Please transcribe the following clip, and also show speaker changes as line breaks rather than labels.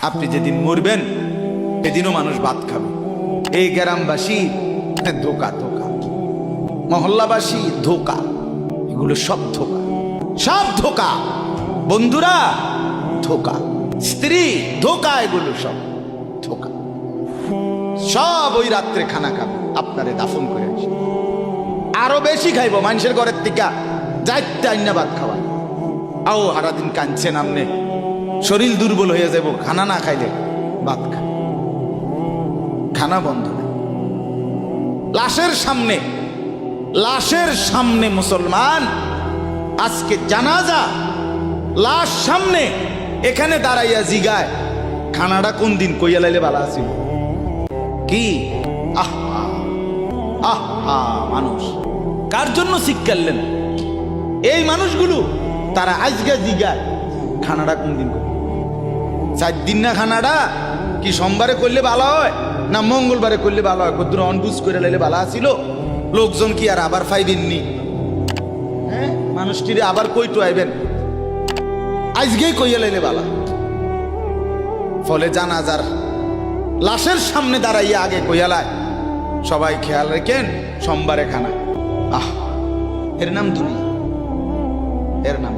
আপনি যেদিন মরবেন সেদিনও মানুষ ভাত খাবে। এই গ্রামবাসী ধোকা ধোকা, মহল্লাবাসী ধোকা, এগুলো সব ধোকা, সব ধোকা। বন্ধুরা ধোকা, স্ত্রী ধোকা, এগুলো সব ধোকা। সব ওই রাত্রে খানা খাবে, আপনারে দাফন করে আসে। আরো বেশি খাইব মানুষের ঘরের থেকে যাইতে আইনা ভাত খাওয়া। আও সারাদিন কাঁদছেন আমনে, শরীর দুর্বল হয়ে যাব খানা না খাইলে। ভাত খা, খানা বন্ধ না। লাশের সামনে, লাশের সামনে মুসলমান আজকে জানাজা, লাশ সামনে, এখানে দাঁড়াইয়া জিগায় খানাটা কোন দিন কইয়া লাইলে ভালো আছিল। কি আহা আহা, মানুষ কার জন্য শিক্ষালেন? এই মানুষগুলো তারা আজকে জিগায় খানাটা কোন দিন করবে। 4 দিন না খানাটা কি সোমবারে করলে ভালো হয় না মঙ্গলবারে করলে ভালো হয়? কদ্দুর অনবুজ করে লাইলে ভালো আছিল। লোকজন কি আর আবার পাইবেননি? হ্যাঁ, মানুষটিরে আবার কইটো আইবেন, আজকেই কইয়া লাইলে ভালো। ফলে জানাজার লাশের সামনে দাঁড়াইয়া আগে কইয়ালায় সবাই খেয়াল রেখেন সোমবারে খানা। আহ, এর নাম দুনিয়া, এর নাম